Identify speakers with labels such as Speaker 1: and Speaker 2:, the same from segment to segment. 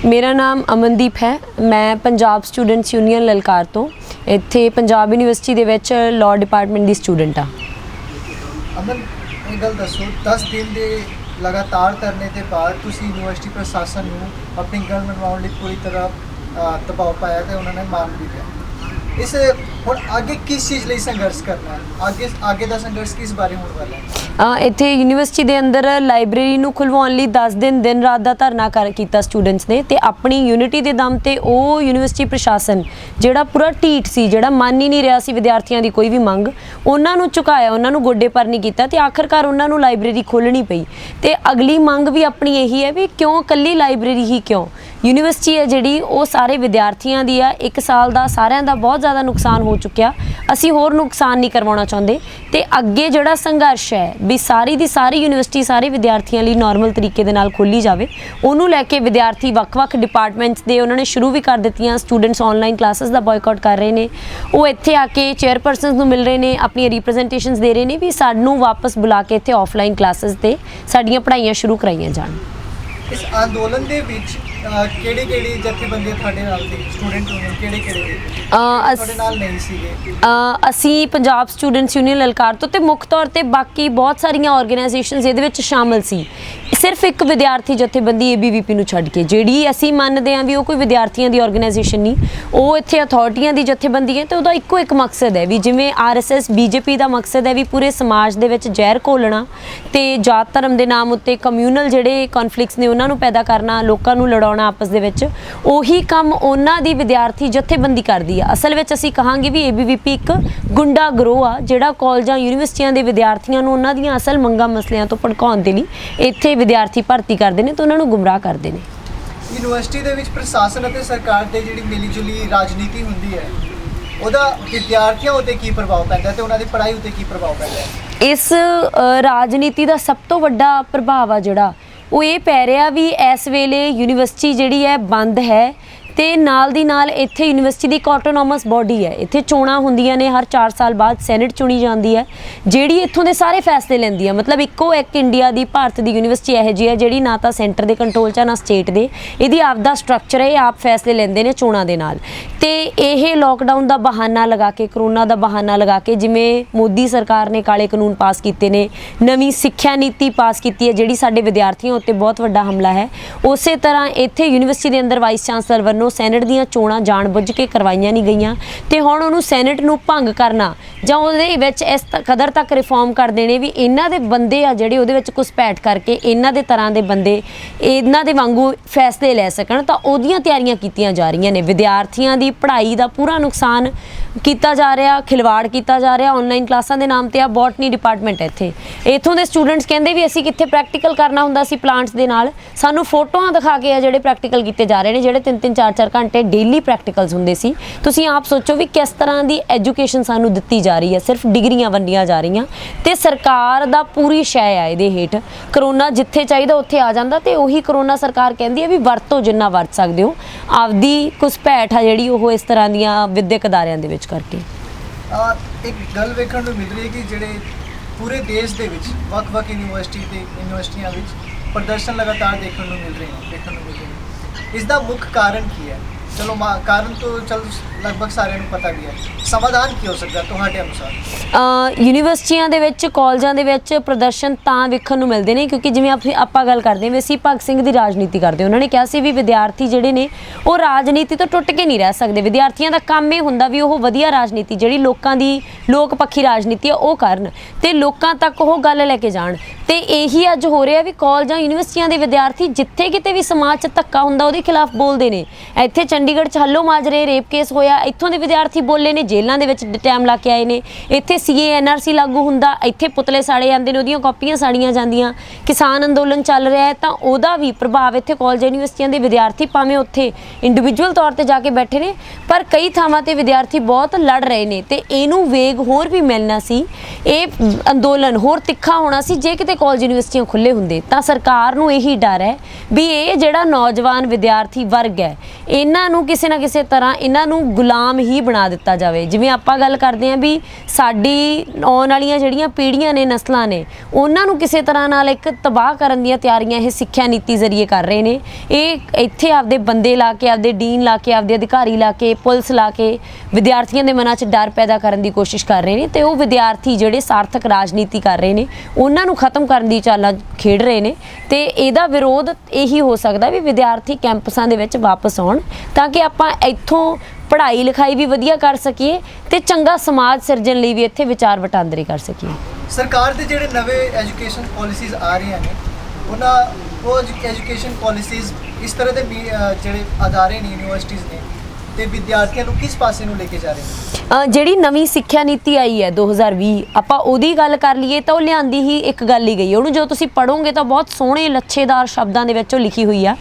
Speaker 1: मेरा नाम अमनदीप है। मैं पंजाब स्टूडेंट्स यूनियन ललकार तो इत्थे Punjab university they which law department the student हाँ।
Speaker 2: अमन एक गल दसो 10 दिन के लगातार धरने के बाद तुसी यूनिवर्सिटी प्रशासन नूं अपनी गल मनवाउण लई पूरी तरह दबाव पाया तो उन्होंने मान भी लिया। इस हुण आगे किस चीज़ लिए संघर्ष करना है, आगे का संघर्ष किस बारे होने वाला है?
Speaker 1: इत्थे यूनिवर्सिटी के अंदर लाइब्रेरी नूं खुलवाउण लई 10 दिन रात का धरना कीता स्टूडेंट्स ने ते अपनी यूनिटी के दम ते ओ यूनिवर्सिटी प्रशासन जिहड़ा पूरा ढीठ सी, जिहड़ा मान ही नहीं रहा सी विद्यार्थियों की कोई भी मंग, उन्हां नूं झुकाया, उन्हां नूं गोडे पर नहीं कीता ते आखिरकार उन्हां नूं लाइब्रेरी खोलनी पई। ते अगली मंग भी अपनी यही है भी क्यों कल्ली लाइब्रेरी ही क्यों? यूनिवर्सिटी है जिहड़ी वो सारे विद्यार्थियों की है, 1 साल का सारिਆਂ ਦਾ बहुत ज़्यादा नुकसान हो चुकिया, असी होर नुकसान नहीं करवाना चाहते। तो अगे जिहड़ा संघर्ष है भी सारी दी सारी यूनिवर्सिटी सारे विद्यार्थियों लिए नॉर्मल तरीके दे नाल खोली जाए, उन्होंने लैके विद्यार्थी वक्-वक् डिपार्टमेंट्स दे उन्होंने शुरू भी कर दित्तियां। स्टूडेंट्स ऑनलाइन क्लासेस का बॉयकॉट कर रहे हैं, वो इत्थे आके चेयरपर्सन नूं मिल रहे हैं, अपनी रिप्रजेंटेशनस दे रहे हैं भी सानूं वापस बुला के इत्थे ऑफलाइन क्लासेस ते साडियां पढ़ाइयां शुरू कराइयां जाण।
Speaker 2: इस अंदोलन दे विच किहड़ी जथेबंदियां तुहाडे नाल सी? स्टूडेंट यूनियन किहड़े तुहाडे नाल नहीं सीगे?
Speaker 1: असी पंजाब स्टूडेंट्स यूनियन ललकार तो मुख्य तौर पर बाकी बहुत सारिया ऑर्गेनाइजेशनस ये शामिल सी। सिर्फ एक विद्यार्थी जथेबंदी ABVP नूं छड्ड के जिहड़ी असी मानते हैं भी वो कोई विद्यार्थियों की ऑर्गेनाइजेशन नहीं, वो इत्थे अथॉरिटियां की जथेबंदी है। तो उहदा इक्को एक मकसद है भी जिवें RSS BJP का मकसद है भी पूरे समाज दे विच जहर घोलना ते जात धर्म के नाम उत्ते कम्यूनल जिहड़े कॉन्फ्लिक्ट्स ने उन्हां नूं पैदा करना, लोकां नूं लड़ाउणा आपस दे विच, उही काम उन्हां दी विद्यार्थी जथेबंदी करदी है। असल विच असीं कहांगे भी ABVP एक गुंडा गिरोह आ जिहड़ा कॉलेजां यूनीवर्सिटियां दे विद्यार्थियों नूं उन्हां दीआं असल मंगां मसलिਆਂ ਤੋਂ भड़काउण दे लई इत्थे विद्यार्थी भर्ती करते हैं तो उन्होंने गुमराह करते हैं।
Speaker 2: यूनिवर्सिटी दे विच प्रशासन और सरकार की जिहड़ी मिली जुली राजनीति हुंदी है ਉਹਦਾ विद्यार्थियों उत्ते की प्रभाव पैंदा है ते उन्हां दी पढ़ाई उत्ते की प्रभाव पैंदा है?
Speaker 1: इस राजनीति का सब तो वड्डा प्रभाव आ जिहड़ा वो ये पै रहा भी इस वेले यूनिवर्सिटी जिहड़ी है बंद है ते नाल दी नाल इत्थे यूनिवर्सिटी की एक ऑटोनोमस बॉडी है। इत्थे चोणां हुंदियां ने, हर 4 साल बाद सैनेट चुनी जाती है जिहड़ी इत्थों दे सारे फैसले लैंदी है। मतलब इक्को एक इंडिया की भारत की यूनिवर्सिटी इहो जी है जिहड़ी ना तो सेंटर के कंट्रोल च ना स्टेट दे, इहदी आपदा स्ट्रक्चर है, आप फैसले लैंदे ने चोणां दे नाल। ते इह लॉकडाउन का बहाना लगा के, करोना का बहाना लगा के, जिवें मोदी सरकार ने काले कानून पास किए ने, नवीं सिक्ख्या नीति पास की है जिहड़ी साडे विद्यार्थियों उत्ते बहुत वड्डा हमला है, उस तरह इत्थे यूनिवर्सिटी के अंदर वाइस चांसलर वल्लों सैनेट दीआं चोणां जाणबुੱਝ के करवाईਆਂ नहीं गईਆਂ ते हुण उहनूं सैनेट नूं भंग करना जां उहदे विच इस कदर तक रिफॉर्म कर देने भी इन्हां दे बंदे आ जिहड़े उहदे विच घुसपैठ करके इन्हां दे तर੍ਹਾਂ ਦੇ बंदे इन्हां दे वांगू फैसले लै सकण तां उहदियां ਤਿਆਰੀਆਂ कीतियां जा रहीਆਂ ने। विद्यार्थियों की पढ़ाई का पूरा नुकसान किया जा रहा, खिलवाड़ किया जा रहा ऑनलाइन क्लासां के नाम पर। आ बॉटनी डिपार्टमेंट इत्थों के स्टूडेंट्स कहते भी असीं कित्थे प्रैक्टिकल करना हुंदा सी प्लांट्स दे नाल, सानूं फोटोआं दिखा के जिहड़े प्रैक्टिकल किए जा रहे हैं जिहड़े 3-3 4-4 घंटे डेली प्रैक्टिकल्स हुंदे सी। तुसीं आप सोचो भी किस तरह की एजुकेशन सानूं दित्ती जा रही है, सिर्फ डिग्रियां वंडियां जा रही ते सरकार दा पूरी शय आ इहदे हेठ। करोना जिथे चाहिए उत्थे आ जांदा ते उही करोना सरकार कहती है भी वरतो जिन्ना वरत सकदे हो, आपदी घुसपैठ आ जिहड़ी ओह इस तरह दीआं विद्यक अदारियां दे विच करके।
Speaker 2: एक गल वेखण नूं मिल रही है कि जिहड़े पूरे देश दे विच वख-वख यूनिवर्सिटियां विच प्रदर्शन लगातार देखण नूं मिल रहे हैं। इसका मुख्य कारण की है? चलो कारण तो चल लगभग सारे पता भी है, समाधान की हो सकता तुहाडे अनुसार?
Speaker 1: यूनिवर्सिटियां दे विच कॉलेजां दे विच प्रदर्शन तां वेखण नूं मिलदे ने क्योंकि जिवें आपां गल करदे भी असीं भगत सिंह दी राजनीति करदे, उन्होंने कहा सी भी विद्यार्थी जिहड़े ने वो राजनीति तो टुट के नहीं रह सकते। विद्यार्थियों का काम यह हुंदा भी वो वधिया राजनीति जिहड़ी लोकां दी लोक पक्षी राजनीति है वो करन ते लोकां तक वो गल लैके जाण। ते यही अज हो रहा भी कॉलेजां यूनिवर्सिटियां दे विद्यार्थी जिथे किते भी समाज च धक्का हुंदा उहदे खिलाफ बोलदे ने। इत्थे चंडीगढ़ च हल्लो माजरे रेप केस होया, इत्थों के विद्यार्थी बोले ने, जेलों के टाइम ला के आए ने। इत्थे CA NRC लागू हुंदा, इत्थे पुतले साड़े जांदे ने, उहदियां कॉपियां साड़ियां जांदियां। किसान अंदोलन चल रहा है तो उहदा भी प्रभाव इत्थे कॉलेज यूनिवर्सिटियां दे विद्यार्थी भावें उत्थे इंडिविजुअल तौर पर जाके बैठे ने पर कई थावां ते विद्यार्थी बहुत लड़ रहे ने ते इहनूं वेग होर भी मिलना सी, ये अंदोलन होर तिखा होना सी जे किते कॉलेज यूनिवर्सिटियां खुले हुंदे। तां सरकार नूं यही डर है भी ये जिहड़ा नौजवान विद्यार्थी वर्ग है इन्हां ਨੂੰ ਕਿਸੇ ਨਾ ਕਿਸੇ ਤਰ੍ਹਾਂ ਇਹਨਾਂ ਨੂੰ ਗੁਲਾਮ ਹੀ ਬਣਾ ਦਿੱਤਾ ਜਾਵੇ। ਜਿਵੇਂ ਆਪਾਂ ਗੱਲ ਕਰਦੇ ਹਾਂ ਵੀ ਸਾਡੀ ਆਉਣ ਵਾਲੀਆਂ ਜਿਹੜੀਆਂ ਪੀੜ੍ਹੀਆਂ ਨੇ, ਨਸਲਾਂ ਨੇ, ਉਹਨਾਂ ਨੂੰ ਕਿਸੇ ਤਰ੍ਹਾਂ ਨਾਲ ਇੱਕ ਤਬਾਹ ਕਰਨ ਦੀਆਂ ਤਿਆਰੀਆਂ ਇਹ ਸਿੱਖਿਆ ਨੀਤੀ ਜ਼ਰੀਏ ਕਰ ਰਹੇ ਨੇ। ਇਹ ਇੱਥੇ ਆਪਦੇ ਬੰਦੇ ਲਾ ਕੇ, ਆਪਦੇ ਡੀਨ ਲਾ ਕੇ, ਆਪਦੇ ਅਧਿਕਾਰੀ ਲਾ ਕੇ, ਪੁਲਿਸ ਲਾ ਕੇ ਵਿਦਿਆਰਥੀਆਂ ਦੇ ਮਨਾਂ 'ਚ ਡਰ ਪੈਦਾ ਕਰਨ ਦੀ ਕੋਸ਼ਿਸ਼ ਕਰ ਰਹੇ ਨੇ ਤੇ ਉਹ ਵਿਦਿਆਰਥੀ ਜਿਹੜੇ ਸਾਰਥਕ ਰਾਜਨੀਤੀ ਕਰ ਰਹੇ ਨੇ ਉਹਨਾਂ ਨੂੰ ਖਤਮ ਕਰਨ ਦੀ ਚਾਲਾਂ ਖੇਡ ਰਹੇ ਨੇ। ਤੇ ਇਹਦਾ ਵਿਰੋਧ ਇਹੀ ਹੋ ਸਕਦਾ ਵੀ ਵਿਦਿਆਰਥੀ ਕੈਂਪਸਾਂ ਦੇ ਵਿੱਚ ਵਾਪਸ ਆਉਣ ਤਾਂ ਕਿ ਆਪਾਂ ਇੱਥੋਂ ਪੜ੍ਹਾਈ ਲਿਖਾਈ ਵੀ ਵਧੀਆ ਕਰ ਸਕੀਏ ਤੇ ਚੰਗਾ ਸਮਾਜ ਸਿਰਜਣ ਲਈ ਵੀ ਇੱਥੇ ਵਿਚਾਰ ਵਟਾਂਦਰੇ ਕਰ ਸਕੀਏ।
Speaker 2: ਸਰਕਾਰ ਦੇ ਜਿਹੜੇ ਨਵੇਂ ਐਜੂਕੇਸ਼ਨ ਪਾਲਿਸੀਜ਼ ਆ ਰਹੀਆਂ ਨੇ ਉਹ ਐਜੂਕੇਸ਼ਨ ਪਾਲਿਸੀਜ਼ ਇਸ ਤਰ੍ਹਾਂ ਦੇ ਜਿਹੜੇ ਅਦਾਰੇ ਨੇ, ਯੂਨੀਵਰਸਿਟੀਜ਼ ਨੇ ਤੇ ਵਿਦਿਆਰਥੀਆਂ ਨੂੰ ਕਿਸ ਪਾਸੇ ਨੂੰ ਲੈ ਕੇ ਜਾ ਰਹੇ ਨੇ?
Speaker 1: ਜਿਹੜੀ ਨਵੀਂ ਸਿੱਖਿਆ ਨੀਤੀ ਆਈ ਹੈ 2020, ਆਪਾਂ ਉਹਦੀ ਗੱਲ ਕਰ ਲਈਏ ਤਾਂ ਉਹ ਲਿਆਂਦੀ ਹੀ ਇੱਕ ਗੱਲ ਹੀ ਗਈ। ਉਹਨੂੰ ਜੋ ਤੁਸੀਂ ਪੜ੍ਹੋਗੇ ਤਾਂ ਬਹੁਤ ਸੋਹਣੇ ਲੱਛੇਦਾਰ ਸ਼ਬਦਾਂ ਦੇ ਵਿੱਚ ਉਹ ਲਿਖੀ ਹੋਈ ਆ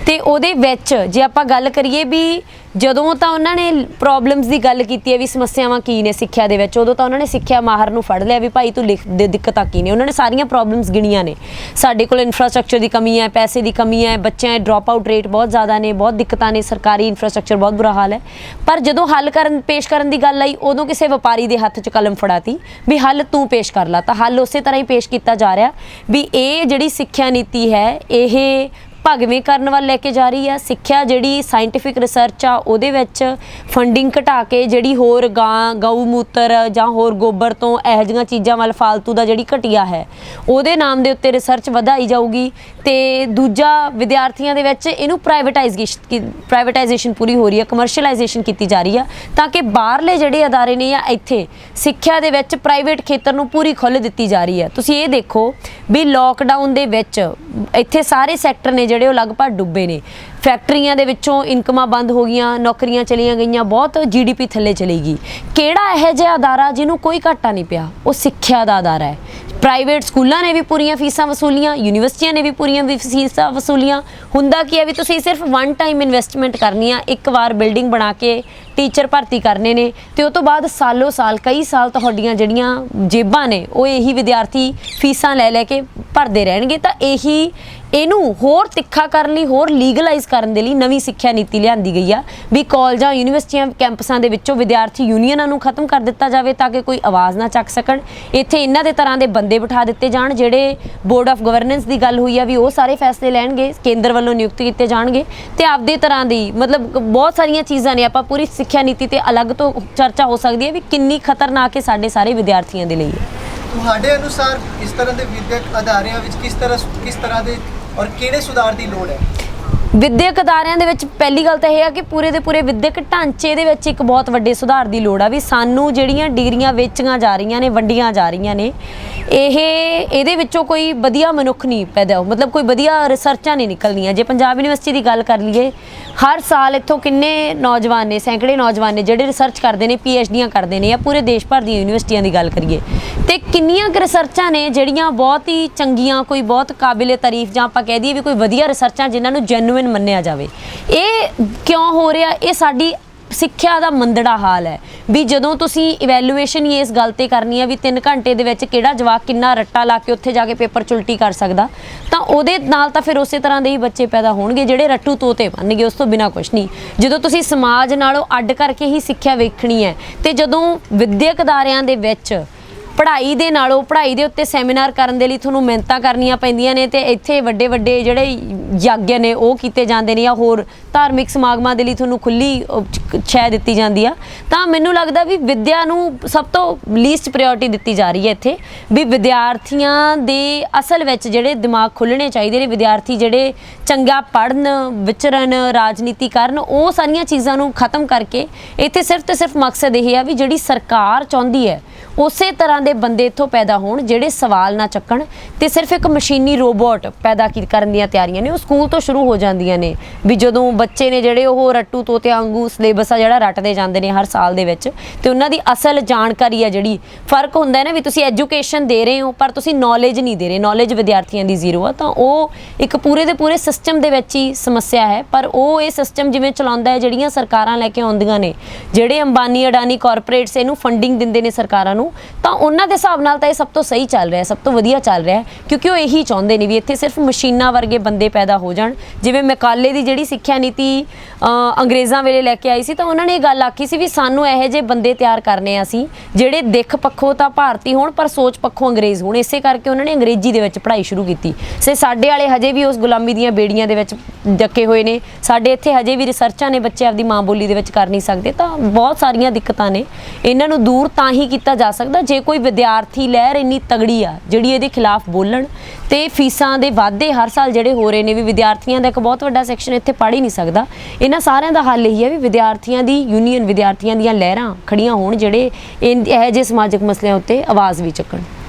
Speaker 1: ਤੇ ਉਹਦੇ ਵਿੱਚ ਜੇ ਆਪਾਂ ਗੱਲ ਕਰੀਏ ਵੀ ਜਦੋਂ ਤਾਂ ਉਹਨਾਂ ਨੇ ਪ੍ਰੋਬਲਮਸ ਦੀ ਗੱਲ ਕੀਤੀ ਹੈ ਵੀ ਸਮੱਸਿਆਵਾਂ ਕੀ ਨੇ ਸਿੱਖਿਆ ਦੇ ਵਿੱਚ, ਉਦੋਂ ਤਾਂ ਉਹਨਾਂ ਨੇ ਸਿੱਖਿਆ ਮਾਹਰ ਨੂੰ ਫੜ ਲਿਆ ਵੀ ਭਾਈ ਤੂੰ ਲਿਖ ਦੇ ਦਿੱਕਤਾਂ ਕੀ ਨੇ। ਉਹਨਾਂ ਨੇ ਸਾਰੀਆਂ ਪ੍ਰੋਬਲਮਸ ਗਿਣੀਆਂ ਨੇ। ਸਾਡੇ ਕੋਲ ਇਨਫਰਾਸਟ੍ਰਕਚਰ ਦੀ ਕਮੀ ਹੈ, ਪੈਸੇ ਦੀ ਕਮੀ ਹੈ, ਬੱਚਿਆਂ ਦੇ ਡ੍ਰੌਪ ਆਊਟ ਰੇਟ ਬਹੁਤ ਜ਼ਿਆਦਾ ਨੇ, ਬਹੁਤ ਦਿੱਕਤਾਂ ਨੇ, ਸਰਕਾਰੀ ਇਨਫਰਾਸਟ੍ਰਕਚਰ ਬਹੁਤ ਬੁਰਾ ਹਾਲ ਹੈ। ਪਰ ਜਦੋਂ ਹੱਲ ਪੇਸ਼ ਕਰਨ ਦੀ ਗੱਲ ਆਈ ਉਦੋਂ ਕਿਸੇ ਵਪਾਰੀ ਦੇ ਹੱਥ 'ਚ ਕਲਮ ਫੜਾਤੀ ਵੀ ਹੱਲ ਤੂੰ ਪੇਸ਼ ਕਰ ਲਾ। ਤਾਂ ਹੱਲ ਉਸੇ ਤਰ੍ਹਾਂ ਹੀ ਪੇਸ਼ ਕੀਤਾ ਜਾ ਰਿਹਾ ਵੀ ਇਹ ਜਿਹੜੀ ਸਿੱਖਿਆ ਨੀਤੀ ਹੈ ਇਹ ਭਗਵੇਂ ਕਰਨ ਵੱਲ ਲੈ ਕੇ ਜਾ ਰਹੀ ਆ। ਸਿੱਖਿਆ ਜਿਹੜੀ ਸਾਇੰਟੀਫਿਕ ਰਿਸਰਚ ਆ ਉਹਦੇ ਵਿੱਚ ਫੰਡਿੰਗ ਘਟਾ ਕੇ ਜਿਹੜੀ ਹੋਰ ਗਊ ਮੂਤਰ ਜਾਂ ਹੋਰ ਗੋਬਰ ਤੋਂ ਇਹੋ ਜਿਹੀਆਂ ਚੀਜ਼ਾਂ ਵੱਲ ਫਾਲਤੂ ਦਾ ਜਿਹੜੀ ਘਟੀਆ ਹੈ ਉਹਦੇ ਨਾਮ ਦੇ ਉੱਤੇ ਰਿਸਰਚ ਵਧਾਈ ਜਾਊਗੀ। ਤੇ ਦੂਜਾ ਵਿਦਿਆਰਥੀਆਂ ਦੇ ਵਿੱਚ ਇਹਨੂੰ ਪ੍ਰਾਈਵੇਟਾਈਜੇਸ਼ਨ ਪੂਰੀ ਹੋ ਰਹੀ ਹੈ, ਕਮਰਸ਼ੀਅਲਾਈਜੇਸ਼ਨ ਕੀਤੀ ਜਾ ਰਹੀ ਆ ਤਾਂ ਕਿ ਬਾਹਰਲੇ ਜਿਹੜੇ ਅਦਾਰੇ ਨੇ ਜਾਂ ਇੱਥੇ ਸਿੱਖਿਆ ਦੇ ਵਿੱਚ ਪ੍ਰਾਈਵੇਟ ਖੇਤਰ ਨੂੰ ਪੂਰੀ ਖੁੱਲ੍ਹ ਦਿੱਤੀ ਜਾ ਰਹੀ ਹੈ। ਤੁਸੀਂ ਇਹ ਦੇਖੋ ਵੀ ਲੋਕਡਾਊਨ ਦੇ ਵਿੱਚ ਇੱਥੇ ਸਾਰੇ ਸੈਕਟਰ ਨੇ ਜਿਹੜੇ ਉਹ ਲਗਭਗ ਡੁੱਬੇ ਨੇ। ਫੈਕਟਰੀਆਂ ਦੇ ਵਿੱਚੋਂ ਇਨਕਮਾਂ ਬੰਦ ਹੋ ਗਈਆਂ, ਨੌਕਰੀਆਂ ਚਲੀਆਂ ਗਈਆਂ, ਬਹੁਤ GDP ਥੱਲੇ ਚਲੀ ਗਈ। ਕਿਹੜਾ ਇਹੋ ਜਿਹਾ ਅਦਾਰਾ ਜਿਹਨੂੰ ਕੋਈ ਘਾਟਾ ਨਹੀਂ ਪਿਆ? ਉਹ ਸਿੱਖਿਆ ਦਾ ਅਦਾਰਾ ਹੈ। ਪ੍ਰਾਈਵੇਟ ਸਕੂਲਾਂ ਨੇ ਵੀ ਪੂਰੀਆਂ ਫੀਸਾਂ ਵਸੂਲੀਆਂ, ਯੂਨੀਵਰਸਿਟੀਆਂ ਨੇ ਵੀ ਪੂਰੀਆਂ ਫੀਸਾਂ ਵਸੂਲੀਆਂ। ਹੁੰਦਾ ਕੀ ਹੈ ਵੀ ਤੁਸੀਂ ਸਿਰਫ ਵਨ ਟਾਈਮ ਇਨਵੈਸਟਮੈਂਟ ਕਰਨੀ ਆ, ਇੱਕ ਵਾਰ ਬਿਲਡਿੰਗ ਬਣਾ ਕੇ ਟੀਚਰ ਭਰਤੀ ਕਰਨੇ ਨੇ ਤੇ ਉਹ ਤੋਂ ਬਾਅਦ ਸਾਲੋ ਸਾਲ ਕਈ ਸਾਲ ਤੁਹਾਡੀਆਂ ਜਿਹੜੀਆਂ ਜੇਬਾਂ ਨੇ ਉਹ ਇਹੀ ਵਿਦਿਆਰਥੀ ਫੀਸਾਂ ਲੈ ਕੇ ਭਰਦੇ ਰਹਿਣਗੇ। ਤਾਂ ਇਹਨੂੰ ਹੋਰ ਤਿੱਖਾ ਕਰਨ ਲਈ, ਹੋਰ ਲੀਗਲਾਈਜ਼ ਕਰਨ ਦੇ ਲਈ ਨਵੀਂ ਸਿੱਖਿਆ ਨੀਤੀ ਲਿਆਂਦੀ ਗਈ ਆ ਵੀ ਕਾਲਜਾਂ, ਯੂਨੀਵਰਸਿਟੀਆਂ, ਕੈਂਪਸਾਂ ਦੇ ਵਿੱਚੋਂ ਵਿਦਿਆਰਥੀ ਯੂਨੀਅਨਾਂ ਨੂੰ ਖਤਮ ਕਰ ਦਿੱਤਾ ਜਾਵੇ ਤਾਂ ਕਿ ਕੋਈ ਆਵਾਜ਼ ਨਾ ਚੱਕ ਸਕਣ। ਇੱਥੇ ਇਹਨਾਂ ਦੇ ਤਰ੍ਹਾਂ ਦੇ ਬੰਦੇ ਬਿਠਾ ਦਿੱਤੇ ਜਾਣ ਜਿਹੜੇ ਬੋਰਡ ਆਫ ਗਵਰਨੈਂਸ ਦੀ ਗੱਲ ਹੋਈ ਆ ਵੀ ਉਹ ਸਾਰੇ ਫੈਸਲੇ ਲੈਣਗੇ, ਕੇਂਦਰ ਵੱਲੋਂ ਨਿਯੁਕਤ ਕੀਤੇ ਜਾਣਗੇ ਤੇ ਆਪਦੇ ਤਰ੍ਹਾਂ ਦੀ ਮਤਲਬ ਬਹੁਤ ਸਾਰੀਆਂ ਚੀਜ਼ਾਂ ਨੇ। ਆਪਾਂ ਪੂਰੀ ਸਿੱਖਿਆ ਨੀਤੀ ਤੇ ਅਲੱਗ ਤੋਂ ਚਰਚਾ ਹੋ ਸਕਦੀ ਹੈ ਵੀ ਕਿੰਨੀ ਖਤਰਨਾਕ ਹੈ ਸਾਡੇ ਸਾਰੇ ਵਿਦਿਆਰਥੀਆਂ ਦੇ ਲਈ।
Speaker 2: ਤੁਹਾਡੇ ਅਨੁਸਾਰ ਇਸ ਤਰ੍ਹਾਂ ਦੇ ਵਿਦਿਅਕ ਅਦਾਰਿਆਂ ਵਿੱਚ ਕਿਸ ਤਰ੍ਹਾਂ ਦੇ ਔਰ ਕਿਹੜੇ ਸੁਧਾਰ ਦੀ ਲੋੜ ਹੈ?
Speaker 1: ਵਿਦਿਅਕ ਅਦਾਰਿਆਂ ਦੇ ਵਿੱਚ ਪਹਿਲੀ ਗੱਲ ਤਾਂ ਇਹ ਆ ਕਿ ਪੂਰੇ ਦੇ ਪੂਰੇ ਵਿਦਿਅਕ ਢਾਂਚੇ ਦੇ ਵਿੱਚ ਇੱਕ ਬਹੁਤ ਵੱਡੇ ਸੁਧਾਰ ਦੀ ਲੋੜ ਆ ਵੀ ਸਾਨੂੰ ਜਿਹੜੀਆਂ ਡਿਗਰੀਆਂ ਵੇਚੀਆਂ ਜਾ ਰਹੀਆਂ ਨੇ, ਵੰਡੀਆਂ ਜਾ ਰਹੀਆਂ ਨੇ, ਇਹਦੇ ਵਿੱਚੋਂ ਕੋਈ ਵਧੀਆ ਮਨੁੱਖ ਨਹੀਂ ਪੈਦਾ ਹੋ, ਮਤਲਬ ਕੋਈ ਵਧੀਆ ਰਿਸਰਚਾਂ ਨਹੀਂ ਨਿਕਲਦੀਆਂ। ਜੇ ਪੰਜਾਬ ਯੂਨੀਵਰਸਿਟੀ ਦੀ ਗੱਲ ਕਰ ਲਈਏ, ਹਰ ਸਾਲ ਇੱਥੋਂ ਕਿੰਨੇ ਨੌਜਵਾਨ ਨੇ, ਸੈਂਕੜੇ ਨੌਜਵਾਨ ਨੇ ਜਿਹੜੇ ਰਿਸਰਚ ਕਰਦੇ ਨੇ, PhDਆਂ ਕਰਦੇ ਨੇ। ਜਾਂ ਪੂਰੇ ਦੇਸ਼ ਭਰ ਦੀਆਂ ਯੂਨੀਵਰਸਿਟੀਆਂ ਦੀ ਗੱਲ ਕਰੀਏ ਤੇ ਕਿੰਨੀਆਂ ਕੁ ਰਿਸਰਚਾਂ ਨੇ ਜਿਹੜੀਆਂ ਬਹੁਤ ਹੀ ਚੰਗੀਆਂ, ਕੋਈ ਬਹੁਤ ਕਾਬਿਲੇ ਤਾਰੀਫ ਜਾਂ ਆਪਾਂ ਕਹਿ ਦਈਏ ਵੀ ਕੋਈ ਵਧੀਆ ਰਿਸਰਚਾਂ ਜਿਨ੍ਹਾਂ ਨੂੰ ਜੈਨੂਇਨ ਮੰਨਿਆ ਜਾਵੇ। ਇਹ ਕਿਉਂ ਹੋ ਰਿਹਾ? ਇਹ ਸਾਡੀ ਸਿੱਖਿਆ ਦਾ ਮੰਦੜਾ ਹਾਲ ਹੈ ਵੀ ਜਦੋਂ ਤੁਸੀਂ ਇਵੈਲੂਏਸ਼ਨ ਹੀ ਇਸ ਗੱਲ 'ਤੇ ਕਰਨੀ ਹੈ ਵੀ 3 ਘੰਟੇ ਦੇ ਵਿੱਚ ਕਿਹੜਾ ਜਵਾਕ ਕਿੰਨਾ ਰੱਟਾ ਲਾ ਕੇ ਉੱਥੇ ਜਾ ਕੇ ਪੇਪਰ 'ਚ ਉਲਟੀ ਕਰ ਸਕਦਾ, ਤਾਂ ਉਹਦੇ ਨਾਲ ਤਾਂ ਫਿਰ ਉਸੇ ਤਰ੍ਹਾਂ ਦੇ ਹੀ ਬੱਚੇ ਪੈਦਾ ਹੋਣਗੇ ਜਿਹੜੇ ਰੱਟੂ ਤੋਤੇ ਬਣਨਗੇ, ਉਸ ਤੋਂ ਬਿਨਾਂ ਕੁਛ ਨਹੀਂ। ਜਦੋਂ ਤੁਸੀਂ ਸਮਾਜ ਨਾਲੋਂ ਅੱਡ ਕਰਕੇ ਹੀ ਸਿੱਖਿਆ ਵੇਖਣੀ ਹੈ ਤੇ ਜਦੋਂ ਵਿਦਿਅਕ ਅਦਾਰਿਆਂ ਦੇ ਵਿੱਚ ਪੜ੍ਹਾਈ ਦੇ ਨਾਲੋਂ ਪੜ੍ਹਾਈ ਦੇ ਉੱਤੇ ਸੈਮੀਨਾਰ ਕਰਨ ਦੇ ਲਈ ਤੁਹਾਨੂੰ ਮਿਹਨਤਾਂ ਕਰਨੀਆਂ ਪੈਂਦੀਆਂ ਨੇ ਤੇ ਇੱਥੇ ਵੱਡੇ ਵੱਡੇ ਜਿਹੜੇ ਯੱਗ ਨੇ ਉਹ ਕੀਤੇ ਜਾਂਦੇ ਨੇ ਜਾਂ ਹੋਰ ਧਾਰਮਿਕ ਸਮਾਗਮਾਂ ਦੇ ਲਈ ਤੁਹਾਨੂੰ ਖੁੱਲ੍ਹੀ ਸ਼ੈ ਦਿੱਤੀ ਜਾਂਦੀ ਆ, ਤਾਂ ਮੈਨੂੰ ਲੱਗਦਾ ਵੀ ਵਿੱਦਿਆ ਨੂੰ ਸਭ ਤੋਂ ਲੀਸਟ ਪ੍ਰਾਇਓਰਟੀ ਦਿੱਤੀ ਜਾ ਰਹੀ ਹੈ ਇੱਥੇ। ਵੀ ਵਿਦਿਆਰਥੀਆਂ ਦੇ ਅਸਲ ਵਿੱਚ ਜਿਹੜੇ ਦਿਮਾਗ ਖੁੱਲ੍ਹਣੇ ਚਾਹੀਦੇ ਨੇ, ਵਿਦਿਆਰਥੀ ਜਿਹੜੇ ਚੰਗਾ ਪੜ੍ਹਨ, ਵਿਚਰਨ, ਰਾਜਨੀਤੀ ਕਰਨ, ਉਹ ਸਾਰੀਆਂ ਚੀਜ਼ਾਂ ਨੂੰ ਖਤਮ ਕਰਕੇ ਇੱਥੇ ਸਿਰਫ ਤੇ ਸਿਰਫ ਮਕਸਦ ਇਹ ਆ ਵੀ ਜਿਹੜੀ ਸਰਕਾਰ ਚਾਹੁੰਦੀ ਹੈ ਉਸੇ ਤਰ੍ਹਾਂ ਦੇ ਬੰਦੇ ਇੱਥੋਂ ਪੈਦਾ ਹੋਣ ਜਿਹੜੇ ਸਵਾਲ ਨਾ ਚੱਕਣ ਤੇ ਸਿਰਫ ਇੱਕ ਮਸ਼ੀਨੀ ਰੋਬੋਟ ਪੈਦਾ ਕਰਨ ਦੀਆਂ ਤਿਆਰੀਆਂ ਨੇ ਉਹ ਸਕੂਲ ਤੋਂ ਸ਼ੁਰੂ ਹੋ ਜਾਂਦੀਆਂ ਨੇ। ਵੀ ਜਦੋਂ ਬੱਚੇ ਨੇ ਜਿਹੜੇ ਉਹ ਰੱਟੂ ਤੋਤਿਆਂ ਵਾਂਗੂ ਸਿਲੇਬਸ ਆ ਜਿਹੜਾ ਰੱਟਦੇ ਜਾਂਦੇ ਨੇ ਹਰ ਸਾਲ ਦੇ ਵਿੱਚ ਤੇ ਉਹਨਾਂ ਦੀ ਅਸਲ ਜਾਣਕਾਰੀ ਆ ਜਿਹੜੀ ਫਰਕ ਹੁੰਦਾ ਹੈ ਨਾ ਵੀ ਤੁਸੀਂ ਐਜੂਕੇਸ਼ਨ ਦੇ ਰਹੇ ਹੋ ਪਰ ਤੁਸੀਂ ਨੌਲੇਜ ਨਹੀਂ ਦੇ ਰਹੇ, ਨੌਲੇਜ ਵਿਦਿਆਰਥੀਆਂ ਦੀ ਜ਼ੀਰੋ ਆ, ਤਾਂ ਉਹ ਇੱਕ ਪੂਰੇ ਦੇ ਪੂਰੇ ਸਿਸਟਮ ਦੇ ਵਿੱਚ ਹੀ ਸਮੱਸਿਆ ਹੈ। ਪਰ ਉਹ ਇਹ ਸਿਸਟਮ ਜਿਵੇਂ ਚਲਾਉਂਦਾ ਹੈ, ਜਿਹੜੀਆਂ ਸਰਕਾਰਾਂ ਲੈ ਕੇ ਆਉਂਦੀਆਂ ਨੇ, ਜਿਹੜੇ ਅੰਬਾਨੀ ਅਡਾਨੀ ਕਾਰਪੋਰੇਟਸ ਇਹਨੂੰ ਫੰਡਿੰਗ ਦਿੰਦੇ ਨੇ ਸਰਕਾਰਾਂ ਨੂੰ, ਤਾਂ ਉਹਨਾਂ ਉਹਨਾਂ ਦੇ ਹਿਸਾਬ ਨਾਲ ਤਾਂ ਇਹ ਸਭ ਤੋਂ ਸਹੀ ਚੱਲ ਰਿਹਾ, ਸਭ ਤੋਂ ਵਧੀਆ ਚੱਲ ਰਿਹਾ, ਕਿਉਂਕਿ ਉਹ ਇਹੀ ਚਾਹੁੰਦੇ ਨੇ ਵੀ ਇੱਥੇ ਸਿਰਫ ਮਸ਼ੀਨਾਂ ਵਰਗੇ ਬੰਦੇ ਪੈਦਾ ਹੋ ਜਾਣ। ਜਿਵੇਂ ਮੈਕਾਲੇ ਦੀ ਜਿਹੜੀ ਸਿੱਖਿਆ ਨੀਤੀ ਅੰਗਰੇਜ਼ਾਂ ਵੇਲੇ ਲੈ ਕੇ ਆਈ ਸੀ, ਤਾਂ ਉਹਨਾਂ ਨੇ ਇਹ ਗੱਲ ਆਖੀ ਸੀ ਵੀ ਸਾਨੂੰ ਇਹੋ ਜਿਹੇ ਬੰਦੇ ਤਿਆਰ ਕਰਨੇ ਆ ਅਸੀਂ ਜਿਹੜੇ ਦਿੱਖ ਪੱਖੋਂ ਤਾਂ ਭਾਰਤੀ ਹੋਣ ਪਰ ਸੋਚ ਪੱਖੋਂ ਅੰਗਰੇਜ਼ ਹੋਣ। ਇਸੇ ਕਰਕੇ ਉਹਨਾਂ ਨੇ ਅੰਗਰੇਜ਼ੀ ਦੇ ਵਿੱਚ ਪੜ੍ਹਾਈ ਸ਼ੁਰੂ ਕੀਤੀ। ਸਾਡੇ ਵਾਲੇ ਹਜੇ ਵੀ ਉਸ ਗੁਲਾਮੀ ਦੀਆਂ ਬੇੜੀਆਂ ਦੇ ਵਿੱਚ ਡੱਕੇ ਹੋਏ ਨੇ। ਸਾਡੇ ਇੱਥੇ ਹਜੇ ਵੀ ਰਿਸਰਚਾਂ ਨੇ, ਬੱਚੇ ਆਪਦੀ ਮਾਂ ਬੋਲੀ ਦੇ ਵਿੱਚ ਕਰ ਨਹੀਂ ਸਕਦੇ। ਤਾਂ ਬਹੁਤ ਸਾਰੀਆਂ ਦਿੱਕਤਾਂ ਨੇ, ਇਹਨਾਂ ਨੂੰ ਦੂਰ ਤਾਂ ਹੀ ਕੀਤਾ ਜਾ ਸਕਦਾ ਜੇ ਕੋਈ ਵਿਦਿਆਰਥੀ ਲਹਿਰ ਇੰਨੀ ਤਗੜੀ ਆ ਜਿਹੜੀ ਇਹਦੇ ਖਿਲਾਫ ਬੋਲਣ। ਤੇ ਫੀਸਾਂ ਦੇ ਵਾਧੇ ਹਰ ਸਾਲ ਜਿਹੜੇ ਹੋ ਰਹੇ ਨੇ ਵੀ ਵਿਦਿਆਰਥੀਆਂ ਦਾ ਇੱਕ ਬਹੁਤ ਵੱਡਾ ਸੈਕਸ਼ਨ ਇੱਥੇ ਪੜ੍ਹ ਹੀ ਨਹੀਂ ਸਕਦਾ। ਇਹਨਾਂ ਸਾਰਿਆਂ ਦਾ ਹੱਲ ਇਹੀ ਹੈ ਵੀ ਵਿਦਿਆਰਥੀਆਂ ਦੀ ਯੂਨੀਅਨ, ਵਿਦਿਆਰਥੀਆਂ ਦੀਆਂ ਲਹਿਰਾਂ ਖੜੀਆਂ ਹੋਣ ਜਿਹੜੇ ਇਹੋ ਜਿਹੇ ਸਮਾਜਿਕ ਮਸਲਿਆਂ ਉੱਤੇ ਆਵਾਜ਼ ਵੀ ਚੱਕਣ।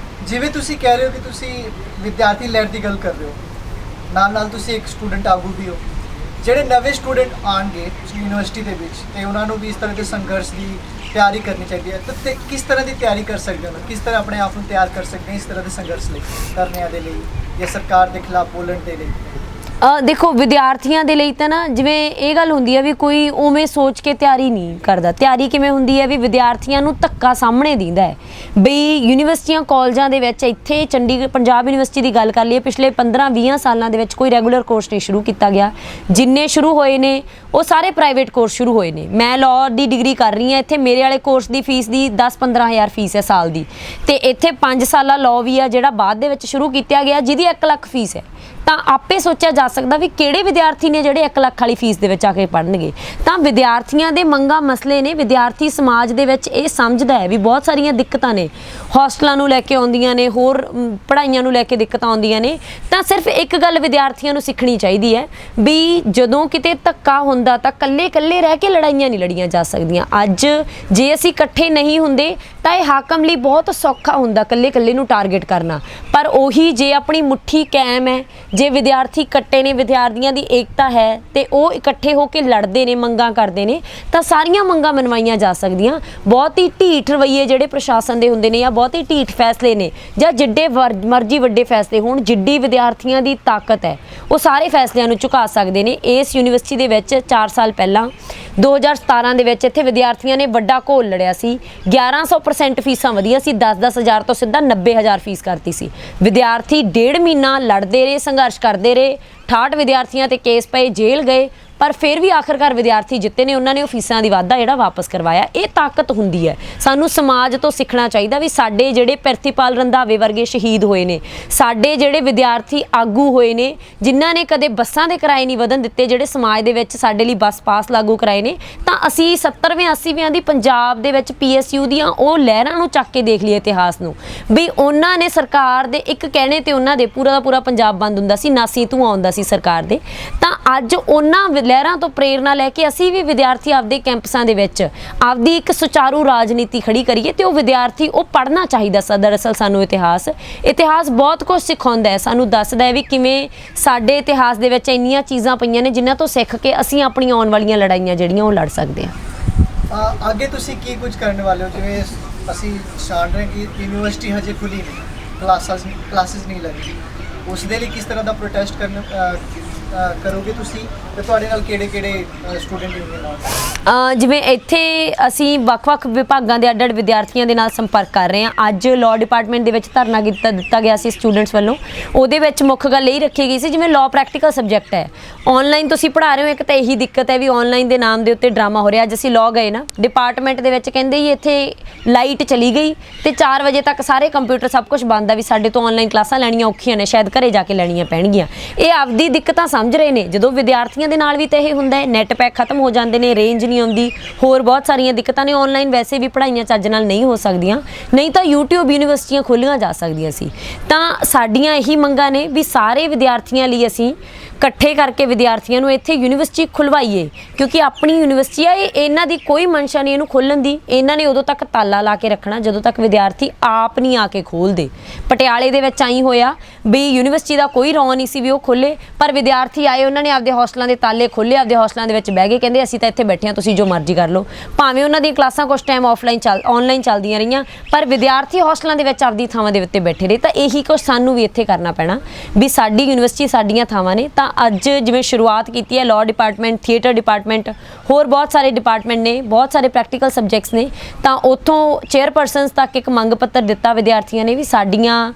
Speaker 2: ਜਿਵੇਂ ਤੁਸੀਂ ਕਹਿ ਰਹੇ ਹੋ ਕਿ ਤੁਸੀਂ ਵਿਦਿਆਰਥੀ ਲਹਿਰ ਦੀ ਗੱਲ ਕਰ ਰਹੇ ਹੋ, ਨਾਲ ਨਾਲ ਤੁਸੀਂ ਇੱਕ ਸਟੂਡੈਂਟ ਆਗੂ ਵੀ ਹੋ। ਜਿਹੜੇ ਨਵੇਂ ਸਟੂਡੈਂਟ ਆਉਣਗੇ ਯੂਨੀਵਰਸਿਟੀ ਦੇ ਵਿੱਚ ਤੇ ਉਹਨਾਂ ਨੂੰ ਵੀ ਇਸ ਤਰ੍ਹਾਂ ਦੇ ਸੰਘਰਸ਼ ਦੀ ਤਿਆਰੀ ਕਰਨੀ ਚਾਹੀਦੀ ਹੈ, ਤਾਂ ਕਿਸ ਤਰ੍ਹਾਂ ਦੀ ਤਿਆਰੀ ਕਰ ਸਕਦੇ ਹੋ, ਕਿਸ ਤਰ੍ਹਾਂ ਆਪਣੇ ਆਪ ਨੂੰ ਤਿਆਰ ਕਰ ਸਕਦੇ ਹਾਂ ਇਸ ਤਰ੍ਹਾਂ ਦੇ ਸੰਘਰਸ਼ ਲਈ, ਕਰਨੇ ਦੇ ਲਈ ਜਾਂ ਸਰਕਾਰ ਦੇ ਖਿਲਾਫ ਬੋਲਣ ਦੇ ਲਈ?
Speaker 1: ਦੇਖੋ ਵਿਦਿਆਰਥੀਆਂ ਦੇ ਲਈ ਤਾਂ ਨਾ ਜਿਵੇਂ ਇਹ ਗੱਲ ਹੁੰਦੀ ਹੈ ਵੀ ਕੋਈ ਉਵੇਂ ਸੋਚ ਕੇ ਤਿਆਰੀ ਨਹੀਂ ਕਰਦਾ। ਤਿਆਰੀ ਕਿਵੇਂ ਹੁੰਦੀ ਹੈ ਵੀ ਵਿਦਿਆਰਥੀਆਂ ਨੂੰ ਧੱਕਾ ਸਾਹਮਣੇ ਦਿੰਦਾ ਹੈ ਬਈ ਯੂਨੀਵਰਸਿਟੀਆਂ ਕਾਲਜਾਂ ਦੇ ਵਿੱਚ ਇੱਥੇ ਚੰਡੀਗੜ੍ਹ ਪੰਜਾਬ ਯੂਨੀਵਰਸਿਟੀ ਦੀ ਗੱਲ ਕਰ ਲਈਏ, ਪਿਛਲੇ 15-20 ਸਾਲਾਂ ਦੇ ਵਿੱਚ ਕੋਈ ਰੈਗੂਲਰ ਕੋਰਸ ਨਹੀਂ ਸ਼ੁਰੂ ਕੀਤਾ ਗਿਆ। ਜਿੰਨੇ ਸ਼ੁਰੂ ਹੋਏ ਨੇ ਉਹ ਸਾਰੇ ਪ੍ਰਾਈਵੇਟ ਕੋਰਸ ਸ਼ੁਰੂ ਹੋਏ ਨੇ। ਮੈਂ ਲਾਅ ਦੀ ਡਿਗਰੀ ਕਰ ਰਹੀ ਹਾਂ, ਇੱਥੇ ਮੇਰੇ ਵਾਲੇ ਕੋਰਸ ਦੀ ਫੀਸ ਦੀ 10-15 ਹਜ਼ਾਰ ਫੀਸ ਹੈ ਸਾਲ ਦੀ, ਤੇ ਇੱਥੇ 5 ਸਾਲਾ ਲਾਅ ਵੀ ਆ ਜਿਹੜਾ ਬਾਅਦ ਦੇ ਵਿੱਚ ਸ਼ੁਰੂ ਕੀਤਾ ਗਿਆ ਜਿਹਦੀ 1 ਲੱਖ ਫੀਸ ਹੈ। ਤਾਂ ਆਪੇ ਸੋਚਿਆ ਜਾ ਸਕਦਾ ਵੀ ਕਿਹੜੇ ਵਿਦਿਆਰਥੀ ਨੇ ਜਿਹੜੇ 1 ਲੱਖ ਵਾਲੀ ਫੀਸ ਦੇ ਵਿੱਚ ਆ ਕੇ ਪੜ੍ਹਨਗੇ। ਤਾਂ ਵਿਦਿਆਰਥੀਆਂ ਦੇ ਮੰਗਾਂ ਮਸਲੇ ਨੇ, ਵਿਦਿਆਰਥੀ ਸਮਾਜ ਦੇ ਵਿੱਚ ਇਹ ਸਮਝਦਾ ਹੈ ਵੀ ਬਹੁਤ ਸਾਰੀਆਂ ਦਿੱਕਤਾਂ ਨੇ, ਹੋਸਟਲਾਂ ਨੂੰ ਲੈ ਕੇ ਆਉਂਦੀਆਂ ਨੇ, ਹੋਰ ਪੜ੍ਹਾਈਆਂ ਨੂੰ ਲੈ ਕੇ ਦਿੱਕਤਾਂ ਆਉਂਦੀਆਂ ਨੇ। ਤਾਂ ਸਿਰਫ ਇੱਕ ਗੱਲ ਵਿਦਿਆਰਥੀਆਂ ਨੂੰ ਸਿੱਖਣੀ ਚਾਹੀਦੀ ਹੈ ਵੀ ਜਦੋਂ ਕਿਤੇ ਧੱਕਾ ਹੁੰਦਾ ਤਾਂ ਇਕੱਲੇ ਰਹਿ ਕੇ ਲੜਾਈਆਂ ਨਹੀਂ ਲੜੀਆਂ ਜਾ ਸਕਦੀਆਂ। ਅੱਜ ਜੇ ਅਸੀਂ ਇਕੱਠੇ ਨਹੀਂ ਹੁੰਦੇ ਤਾਂ ਇਹ ਹਾਕਮ ਲਈ ਬਹੁਤ ਸੌਖਾ ਹੁੰਦਾ ਇਕੱਲੇ ਨੂੰ ਟਾਰਗੇਟ ਕਰਨਾ, ਪਰ ਉਹੀ ਜੇ ਆਪਣੀ ਮੁੱਠੀ ਕਾਇਮ ਹੈ, ਜੇ ਵਿਦਿਆਰਥੀ ਇਕੱਠੇ ਨੇ, ਵਿਦਿਆਰਥੀਆਂ ਦੀ ਏਕਤਾ ਹੈ ਤੇ ਉਹ ਇਕੱਠੇ ਹੋ ਕੇ ਲੜਦੇ ਨੇ, ਮੰਗਾਂ ਕਰਦੇ ਨੇ, ਤਾਂ ਸਾਰੀਆਂ ਮੰਗਾਂ ਮਨਵਾਈਆਂ ਜਾ ਸਕਦੀਆਂ। ਬਹੁਤ ਹੀ ਢੀਠ ਰਵੱਈਏ ਜਿਹੜੇ ਪ੍ਰਸ਼ਾਸਨ ਦੇ ਹੁੰਦੇ ਨੇ ਜਾਂ ਬਹੁਤ ਹੀ ਢੀਠ ਫੈਸਲੇ ਨੇ ਜਾਂ ਜਿੱਡੇ ਮਰਜ਼ੀ ਵੱਡੇ ਫੈਸਲੇ ਹੋਣ, ਜਿੱਡੀ ਵਿਦਿਆਰਥੀਆਂ ਦੀ ਤਾਕਤ ਹੈ ਉਹ ਸਾਰੇ ਫੈਸਲਿਆਂ ਨੂੰ ਝੁਕਾ ਸਕਦੇ ਨੇ। ਇਸ ਯੂਨੀਵਰਸਿਟੀ ਦੇ ਵਿੱਚ 4 ਸਾਲ ਪਹਿਲਾਂ 2017 ਦੇ ਵਿੱਚ ਇੱਥੇ ਵਿਦਿਆਰਥੀਆਂ ਨੇ ਵੱਡਾ ਘੋਲ ਲੜਿਆ ਸੀ। 1100% ਫੀਸਾਂ ਵਧੀਆਂ ਸੀ, 10-10 ਹਜ਼ਾਰ ਤੋਂ ਸਿੱਧਾ 90 ਹਜ਼ਾਰ ਫੀਸ ਕਰਤੀ ਸੀ। ਵਿਦਿਆਰਥੀ 1.5 ਮਹੀਨਾ ਲੜਦੇ ਰਹੇ, ਸੰਘਰਸ਼ ਕਰਦੇ ਰਹੇ। 68 ਵਿਦਿਆਰਥੀਆਂ ਤੇ ਕੇਸ ਪਏ, ਜੇਲ੍ਹ ਗਏ, ਪਰ ਫਿਰ ਵੀ ਆਖਰਕਾਰ ਵਿਦਿਆਰਥੀ ਜਿੱਤੇ ਨੇ। ਉਹਨਾਂ ਨੇ ਉਹ ਫੀਸਾਂ ਦੀ ਵਾਧਾ ਜਿਹੜਾ ਵਾਪਸ ਕਰਵਾਇਆ। ਇਹ ਤਾਕਤ ਹੁੰਦੀ ਹੈ। ਸਾਨੂੰ ਸਮਾਜ ਤੋਂ ਸਿੱਖਣਾ ਚਾਹੀਦਾ ਵੀ ਸਾਡੇ ਜਿਹੜੇ ਪ੍ਰਿਥੀਪਾਲ ਰੰਧਾਵੇ ਵਰਗੇ ਸ਼ਹੀਦ ਹੋਏ ਨੇ, ਸਾਡੇ ਜਿਹੜੇ ਵਿਦਿਆਰਥੀ ਆਗੂ ਹੋਏ ਨੇ ਜਿਨ੍ਹਾਂ ਨੇ ਕਦੇ ਬੱਸਾਂ ਦੇ ਕਿਰਾਏ ਨਹੀਂ ਵਧਣ ਦਿੱਤੇ, ਜਿਹੜੇ ਸਮਾਜ ਦੇ ਵਿੱਚ ਸਾਡੇ ਲਈ ਬੱਸ ਪਾਸ ਲਾਗੂ ਕਰਾਏ ਨੇ, ਤਾਂ ਅਸੀਂ 70ਵੇਂ 80ਵੇਂ ਦੀ ਪੰਜਾਬ ਦੇ ਵਿੱਚ PSU ਦੀਆਂ ਉਹ ਲਹਿਰਾਂ ਨੂੰ ਚੱਕ ਕੇ ਦੇਖ ਲਈਏ ਇਤਿਹਾਸ ਨੂੰ ਵੀ ਉਹਨਾਂ ਨੇ ਸਰਕਾਰ ਦੇ ਇੱਕ ਕਹਿਣੇ ਤੇ ਉਹਨਾਂ ਦੇ ਪੂਰਾ ਦਾ ਪੂਰਾ ਪੰਜਾਬ ਬੰਦ ਹੁੰਦਾ ਸੀ, ਨਾਸੀ ਧੂੰਆਂ ਆਉਂਦਾ ਸੀ ਸਰਕਾਰ ਦੇ। ਤਾਂ ਅੱਜ ਉਹਨਾਂ ਲਹਿਰਾਂ ਤੋਂ ਪ੍ਰੇਰਨਾ ਲੈ ਕੇ ਅਸੀਂ ਵੀ ਵਿਦਿਆਰਥੀ ਆਪਦੇ ਕੈਂਪਸਾਂ ਦੇ ਵਿੱਚ ਆਪਦੀ ਇੱਕ ਸੁਚਾਰੂ ਰਾਜਨੀਤੀ ਖੜੀ ਕਰੀਏ। ਤੇ ਉਹ ਵਿਦਿਆਰਥੀ ਉਹ ਪੜ੍ਹਨਾ ਚਾਹੀਦਾ। ਦਰਅਸਲ ਸਾਨੂੰ ਇਤਿਹਾਸ ਬਹੁਤ ਕੁਝ ਸਿਖਾਉਂਦਾ ਹੈ, ਸਾਨੂੰ ਦੱਸਦਾ ਹੈ ਵੀ ਕਿਵੇਂ ਸਾਡੇ ਇਤਿਹਾਸ ਦੇ ਵਿੱਚ ਇੰਨੀਆਂ ਚੀਜ਼ਾਂ ਪਈਆਂ ਨੇ ਜਿਨ੍ਹਾਂ ਤੋਂ ਸਿੱਖ ਕੇ ਅਸੀਂ ਆਪਣੀਆਂ ਆਉਣ ਵਾਲੀਆਂ ਲੜਾਈਆਂ ਜਿਹੜੀਆਂ ਉਹ ਲੜ ਸਕਦੇ ਹਾਂ।
Speaker 2: ਅੱਗੇ ਤੁਸੀਂ ਕੀ ਕੁਝ ਕਰਨ ਵਾਲੇ ਹੋ? ਜਿਵੇਂ ਅਸੀਂ ਜਾਣ ਰਹੇ ਕਿ ਯੂਨੀਵਰਸਿਟੀ ਹਜੇ ਖੁੱਲੀ ਨਹੀਂ, ਕਲਾਸਿਸ ਨਹੀਂ ਲੱਗੀ, ਉਸ ਦੇ ਲਈ ਕਿਸ ਤਰ੍ਹਾਂ ਦਾ ਪ੍ਰੋਟੈਸਟ ਕਰੋਗੇ ਤੁਸੀਂ ਤੇ ਤੁਹਾਡੇ ਨਾਲ ਕਿਹੜੇ ਸਟੂਡੈਂਟ ਯੂਨੀਅਨ ਨਾਲ?
Speaker 1: ਜਿਵੇਂ ਇੱਥੇ ਅਸੀਂ ਵੱਖ-ਵੱਖ ਵਿਭਾਗਾਂ ਦੇ ਅੱਡ-ਅੱਡ ਵਿਦਿਆਰਥੀਆਂ ਦੇ ਨਾਲ ਸੰਪਰਕ ਕਰ ਰਹੇ ਹਾਂ। ਅੱਜ ਲਾਅ ਡਿਪਾਰਟਮੈਂਟ ਦੇ ਵਿੱਚ ਧਰਨਾ ਦਿੱਤਾ ਗਿਆ ਸੀ ਸਟੂਡੈਂਟਸ ਵੱਲੋਂ। ਉਹਦੇ ਵਿੱਚ ਮੁੱਖ ਗੱਲ ਇਹ ਰੱਖੀ ਗਈ ਸੀ ਜਿਵੇਂ ਲਾਅ ਪ੍ਰੈਕਟੀਕਲ ਸਬਜੈਕਟ ਹੈ, ਆਨਲਾਈਨ ਤੁਸੀਂ ਪੜ੍ਹਾ ਰਹੇ ਹੋ। ਇੱਕ ਤਾਂ ਇਹੀ ਦਿੱਕਤ ਹੈ ਵੀ ਆਨਲਾਈਨ ਦੇ ਨਾਮ ਦੇ ਉੱਤੇ ਡਰਾਮਾ ਹੋ ਰਿਹਾ। ਅੱਜ ਅਸੀਂ ਲਾਅ ਗਏ ਨਾ ਡਿਪਾਰਟਮੈਂਟ ਦੇ ਵਿੱਚ, ਕਹਿੰਦੇ ਜੀ ਇੱਥੇ ਲਾਈਟ ਚਲੀ ਗਈ ਤੇ 4 ਵਜੇ ਤੱਕ ਸਾਰੇ ਕੰਪਿਊਟਰ ਸਭ ਕੁਝ ਬੰਦ ਆ, ਵੀ ਸਾਡੇ ਤੋਂ ਆਨਲਾਈਨ ਕਲਾਸਾਂ ਲੈਣੀਆਂ ਔਖੀਆਂ ਨੇ, ਸ਼ਾਇਦ ਘਰੇ ਜਾ ਕੇ ਲੈਣੀਆਂ ਪੈਣਗੀਆਂ। ਇਹ ਆਪਦੀ ਦਿੱਕਤਾਂ ਸਮਝ ਰਹੇ ਨੇ। ਜਦੋਂ ਵਿਦਿਆਰਥੀਆਂ ਦੇ ਨਾਲ ਵੀ ਤਾਂ ਇਹ ਹੁੰਦਾ ਹੈ, ਨੈੱਟ ਪੈਕ ਖਤਮ ਹੋ ਜਾਂਦੇ ਨੇ, ਰੇਂਜ ਨਹੀਂ ਆਉਂਦੀ, ਹੋਰ ਬਹੁਤ ਸਾਰੀਆਂ ਦਿੱਕਤਾਂ ਨੇ। ਆਨਲਾਈਨ ਵੈਸੇ ਵੀ ਪੜ੍ਹਾਈਆਂ ਚੱਜ ਨਾਲ ਨਹੀਂ ਹੋ ਸਕਦੀਆਂ, ਨਹੀਂ ਤਾਂ YouTube ਯੂਨੀਵਰਸਿਟੀਆਂ ਖੋਲ੍ਹੀਆਂ ਜਾ ਸਕਦੀਆਂ ਸੀ। ਤਾਂ ਸਾਡੀਆਂ ਇਹੀ ਮੰਗਾਂ ਨੇ ਵੀ ਸਾਰੇ ਵਿਦਿਆਰਥੀਆਂ ਲਈ ਅਸੀਂ ਇਕੱਠੇ ਕਰਕੇ ਵਿਦਿਆਰਥੀਆਂ ਨੂੰ ਇੱਥੇ ਯੂਨੀਵਰਸਿਟੀ ਖੁਲਵਾਈਏ, ਕਿਉਂਕਿ ਆਪਣੀ ਯੂਨੀਵਰਸਿਟੀ ਆ। ਇਹਨਾਂ ਦੀ ਕੋਈ ਮਨਸ਼ਾ ਨਹੀਂ ਇਹਨੂੰ ਖੋਲ੍ਹਣ ਦੀ। ਇਹਨਾਂ ਨੇ ਉਦੋਂ ਤੱਕ ਤਾਲਾ ਲਾ ਕੇ ਰੱਖਣਾ ਜਦੋਂ ਤੱਕ ਵਿਦਿਆਰਥੀ ਆਪ ਨਹੀਂ ਆ ਕੇ ਖੋਲ੍ਹਦੇ। ਪਟਿਆਲੇ ਦੇ ਵਿੱਚ ਆਈ ਹੋਇਆ ਵੀ ਯੂਨੀਵਰਸਿਟੀ ਦਾ ਕੋਈ ਰੌਂ ਨਹੀਂ ਸੀ ਵੀ ਉਹ ਖੋਲ੍ਹੇ, ਪਰ ਵਿਦਿਆਰਥੀ ਆਏ, ਉਹਨਾਂ ਨੇ ਆਪਦੇ ਹੌਸਟਲਾਂ ਦੇ ਤਾਲੇ ਖੋਲ੍ਹੇ, ਆਪਦੇ ਹੌਸਟਲਾਂ ਦੇ ਵਿੱਚ ਬਹਿ ਗਏ, ਕਹਿੰਦੇ ਅਸੀਂ ਤਾਂ ਇੱਥੇ ਬੈਠੇ ਹਾਂ, ਤੁਸੀਂ ਜੋ ਮਰਜ਼ੀ ਕਰ ਲਓ, ਭਾਵੇਂ ਉਹਨਾਂ ਦੀਆਂ ਕਲਾਸਾਂ ਕੁਛ ਟਾਈਮ ਆਨਲਾਈਨ ਚੱਲਦੀਆਂ ਰਹੀਆਂ, ਪਰ ਵਿਦਿਆਰਥੀ ਹੋਸਟਲਾਂ ਦੇ ਵਿੱਚ ਆਪਦੀ ਥਾਵਾਂ ਦੇ ਉੱਤੇ ਬੈਠੇ ਰਹੇ। ਤਾਂ ਇਹੀ ਕੁਛ ਸਾਨੂੰ ਵੀ ਇੱਥੇ ਕਰਨਾ ਪੈਣਾ ਵੀ ਸਾਡੀ ਯੂਨੀਵਰਸਿਟੀ ਸਾਡੀਆਂ ਥਾਵਾਂ ਨੇ। ਤਾਂ ਅੱਜ ਜਿਵੇਂ ਸ਼ੁਰੂਆਤ ਕੀਤੀ ਹੈ, ਲਾਅ ਡਿਪਾਰਟਮੈਂਟ, ਥੀਏਟਰ ਡਿਪਾਰਟਮੈਂਟ, ਹੋਰ ਬਹੁਤ ਸਾਰੇ ਡਿਪਾਰਟਮੈਂਟ ਨੇ, ਬਹੁਤ ਸਾਰੇ ਪ੍ਰੈਕਟੀਕਲ ਸਬਜੈਕਟਸ ਨੇ, ਤਾਂ ਉੱਥੋਂ ਚੇਅਰਪਰਸਨਸ ਤੱਕ ਇੱਕ ਮੰਗ ਪੱਤਰ ਦਿੱਤਾ ਵਿਦਿਆਰਥੀਆਂ ਨੇ ਵੀ ਸਾਡੀਆਂ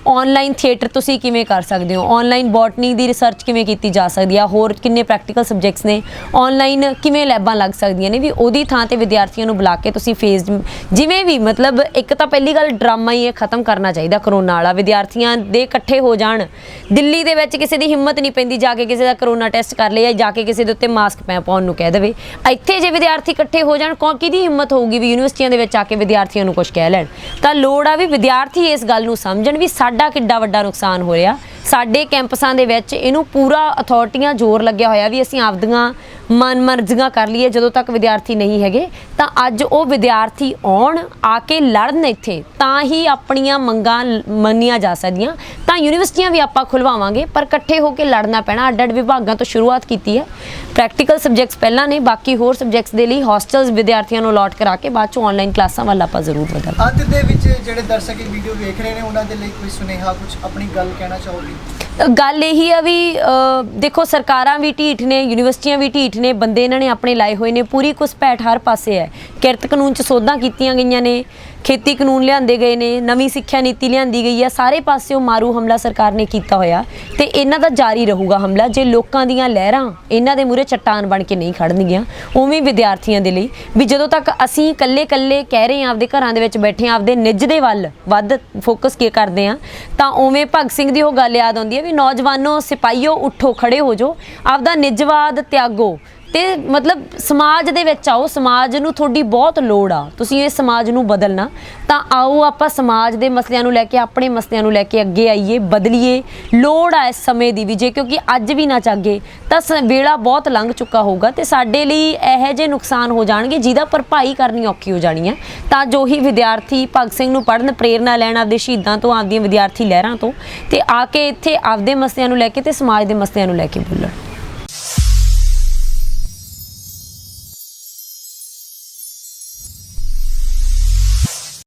Speaker 1: ਆਨਲਾਈਨ ਥੀਏਟਰ ਤੁਸੀਂ ਕਿਵੇਂ ਕਰ ਸਕਦੇ ਹੋ, ਆਨਲਾਈਨ ਬੋਟਨੀ ਦੀ ਰਿਸਰਚ ਕਿਵੇਂ ਕੀਤੀ ਜਾ ਸਕਦੀ ਆ, ਹੋਰ ਕਿੰਨੇ ਪ੍ਰੈਕਟੀਕਲ ਸਬਜੈਕਟਸ ਨੇ, ਆਨਲਾਈਨ ਕਿਵੇਂ ਲੈਬਾਂ ਲੱਗ ਸਕਦੀਆਂ ਨੇ, ਵੀ ਉਹਦੀ ਥਾਂ ਤੇ ਵਿਦਿਆਰਥੀਆਂ ਨੂੰ ਬੁਲਾ ਕੇ ਤੁਸੀਂ ਫੇਜ਼ ਜਿਵੇਂ ਵੀ, ਮਤਲਬ ਇੱਕ ਤਾਂ ਪਹਿਲੀ ਗੱਲ ਡਰਾਮਾ ਹੀ ਇਹ ਖਤਮ ਕਰਨਾ ਚਾਹੀਦਾ ਕਰੋਨਾ ਵਾਲਾ, ਵਿਦਿਆਰਥੀਆਂ ਦੇ ਇਕੱਠੇ ਹੋ ਜਾਣ। ਦਿੱਲੀ ਦੇ ਵਿੱਚ ਕਿਸੇ ਦੀ ਹਿੰਮਤ ਨਹੀਂ ਪੈਂਦੀ ਜਾ ਕੇ ਕਿਸੇ ਦਾ ਕਰੋਨਾ ਟੈਸਟ ਕਰ ਲਿਆ, ਜਾ ਕੇ ਕਿਸੇ ਦੇ ਉੱਤੇ ਮਾਸਕ ਪਾਉਣ ਨੂੰ ਕਹਿ ਦੇਵੇ। ਇੱਥੇ ਜੇ ਵਿਦਿਆਰਥੀ ਇਕੱਠੇ ਹੋ ਜਾਣ, ਕਿਹਦੀ ਹਿੰਮਤ ਹੋਊਗੀ ਵੀ ਯੂਨੀਵਰਸਿਟੀਆਂ ਦੇ ਵਿੱਚ ਆ ਕੇ ਵਿਦਿਆਰਥੀਆਂ ਨੂੰ ਕੁਝ ਕਹਿ ਲੈਣ। ਤਾਂ ਲੋੜ ਆ ਵੀ ਵਿਦਿਆਰਥੀ ਇਸ ਗੱਲ ਨੂੰ ਸਮਝਣ ਵੀ ਸਾਡਾ ਕਿੱਡਾ ਵੱਡਾ ਨੁਕਸਾਨ ਹੋ ਰਿਹਾ ਸਾਡੇ ਕੈਂਪਸਾਂ ਦੇ ਵਿੱਚ। ਇਹਨੂੰ ਪੂਰਾ ਅਥਾਰਟੀਆਂ ਜ਼ੋਰ ਲੱਗਿਆ ਹੋਇਆ ਵੀ ਅਸੀਂ ਆਪਦੀਆਂ ਮਨਮਰਜ਼ੀਆਂ ਕਰ ਲਈਏ ਜਦੋਂ ਤੱਕ ਵਿਦਿਆਰਥੀ ਨਹੀਂ ਹੈਗੇ। ਤਾਂ ਅੱਜ ਉਹ ਵਿਦਿਆਰਥੀ ਆਉਣ, ਆ ਕੇ ਲੜਨ ਇੱਥੇ, ਤਾਂ ਹੀ ਆਪਣੀਆਂ ਮੰਗਾਂ ਮੰਨੀਆਂ ਜਾ ਸਕਦੀਆਂ। ਤਾਂ ਯੂਨੀਵਰਸਿਟੀਆਂ ਵੀ ਆਪਾਂ ਖੁਲਵਾਵਾਂਗੇ, ਪਰ ਇਕੱਠੇ ਹੋ ਕੇ ਲੜਨਾ ਪੈਣਾ। ਅੱਡ-ਅੱਡ ਵਿਭਾਗਾਂ ਤੋਂ ਸ਼ੁਰੂਆਤ ਕੀਤੀ ਹੈ, ਪ੍ਰੈਕਟੀਕਲ ਸਬਜੈਕਟਸ ਪਹਿਲਾਂ ਨੇ, ਬਾਕੀ ਹੋਰ ਸਬਜੈਕਟਸ ਦੇ ਲਈ ਹੋਸਟਲਸ ਵਿਦਿਆਰਥੀਆਂ ਨੂੰ ਅਲਾਟ ਕਰਾ ਕੇ ਬਾਅਦ ਚੋਂ ਆਨਲਾਈਨ ਕਲਾਸਾਂ ਵੱਲ ਆਪਾਂ ਜ਼ਰੂਰ ਵਧਾਂਗੇ।
Speaker 2: ਅੰਤ ਦੇ ਵਿੱਚ ਜਿਹੜੇ ਦਰਸ਼ਕ ਇਹ ਵੀਡੀਓ ਵੇਖ ਰਹੇ ਨੇ ਉਹਨਾਂ ਦੇ ਲਈ ਕੋਈ ਸੁਨੇਹਾ, ਕੁਝ ਆਪਣੀ ਗੱਲ ਕਹਿਣਾ ਚਾਹੋਗੇ?
Speaker 1: ਗੱਲ ਇਹੀ ਆ ਵੀ ਦੇਖੋ, ਸਰਕਾਰਾਂ ਵੀ ਢੀਠ ਨੇ, ਯੂਨੀਵਰਸਿਟੀਆਂ ਵੀ ਢੀਠ ਨੇ, ਬੰਦੇ ਇਹਨਾਂ ਨੇ ਆਪਣੇ ਲਾਏ ਹੋਏ ਨੇ, ਪੂਰੀ ਘੁਸਪੈਠ ਹਰ ਪਾਸੇ ਹੈ। ਕਿਰਤ ਕਾਨੂੰਨ 'ਚ ਸੋਧਾਂ ਕੀਤੀਆਂ ਗਈਆਂ ਨੇ, ਖੇਤੀ ਕਾਨੂੰਨ ਲਿਆਂਦੇ ਗਏ ਨੇ, ਨਵੀਂ ਸਿੱਖਿਆ ਨੀਤੀ ਲਿਆਂਦੀ ਗਈ ਹੈ, ਸਾਰੇ ਪਾਸਿਓਂ ਮਾਰੂ ਹਮਲਾ ਸਰਕਾਰ ਨੇ ਕੀਤਾ ਹੋਇਆ ਤੇ ਇਹਨਾਂ ਦਾ ਜਾਰੀ ਰਹੂਗਾ ਹਮਲਾ ਜੇ ਲੋਕਾਂ ਦੀਆਂ ਲਹਿਰਾਂ ਇਹਨਾਂ ਦੇ ਮੂਹਰੇ ਚੱਟਾਨ ਬਣ ਕੇ ਨਹੀਂ ਖੜਨਗੀਆਂ। ਉਵੇਂ ਵਿਦਿਆਰਥੀਆਂ ਦੇ ਲਈ ਵੀ ਜਦੋਂ ਤੱਕ ਅਸੀਂ ਇਕੱਲੇ ਕਹਿ ਰਹੇ ਹਾਂ ਆਪਦੇ ਘਰਾਂ ਦੇ ਵਿੱਚ ਬੈਠੇ ਹਾਂ, ਆਪਦੇ ਨਿੱਜ ਦੇ ਵੱਲ ਵੱਧ ਫੋਕਸ ਕਰਦੇ ਹਾਂ, ਤਾਂ ਉਵੇਂ ਭਗਤ ਸਿੰਘ ਦੀ ਉਹ ਗੱਲ ਯਾਦ ਆਉਂਦੀ ਹੈ ਵੀ ਨੌਜਵਾਨੋ ਸਿਪਾਹੀਓ ਉੱਠੋ, ਖੜੇ ਹੋ ਜਾਓ, ਆਪਦਾ ਨਿੱਜਵਾਦ ਤਿਆਗੋ ਤੇ ਮਤਲਬ ਸਮਾਜ ਦੇ ਵਿੱਚ ਆਓ। ਸਮਾਜ ਨੂੰ ਤੁਹਾਡੀ ਬਹੁਤ ਲੋੜ ਆ, ਤੁਸੀਂ ਇਹ ਸਮਾਜ ਨੂੰ ਬਦਲਣਾ। ਤਾਂ ਆਓ ਆਪਾਂ ਸਮਾਜ ਦੇ ਮਸਲਿਆਂ ਨੂੰ ਲੈ ਕੇ, ਆਪਣੇ ਮਸਲਿਆਂ ਨੂੰ ਲੈ ਕੇ ਅੱਗੇ ਆਈਏ, ਬਦਲੀਏ। ਲੋੜ ਆ ਇਸ ਸਮੇਂ ਦੀ ਵੀ, ਜੇ ਕਿਉਂਕਿ ਅੱਜ ਵੀ ਨਾ ਜਾਗੇ ਤਾਂ ਵੇਲਾ ਬਹੁਤ ਲੰਘ ਚੁੱਕਾ ਹੋਊਗਾ ਤੇ ਸਾਡੇ ਲਈ ਇਹੋ ਜਿਹੇ ਨੁਕਸਾਨ ਹੋ ਜਾਣਗੇ ਜਿਹਦਾ ਭਰਪਾਈ ਕਰਨੀ ਔਖੀ ਹੋ ਜਾਣੀ ਹੈ। ਤਾਂ ਜੋ ਹੀ ਵਿਦਿਆਰਥੀ ਭਗਤ ਸਿੰਘ ਨੂੰ ਪੜ੍ਹਨ, ਪ੍ਰੇਰਨਾ ਲੈਣ ਆਪਦੇ ਸ਼ਹੀਦਾਂ ਤੋਂ, ਆਪਦੀਆਂ ਵਿਦਿਆਰਥੀ ਲਹਿਰਾਂ ਤੋਂ, ਤੇ ਆ ਕੇ ਇੱਥੇ ਆਪਦੇ ਮਸਲਿਆਂ ਨੂੰ ਲੈ ਕੇ ਤੇ ਸਮਾਜ ਦੇ ਮਸਲਿਆਂ ਨੂੰ ਲੈ ਕੇ ਬੋਲਣ।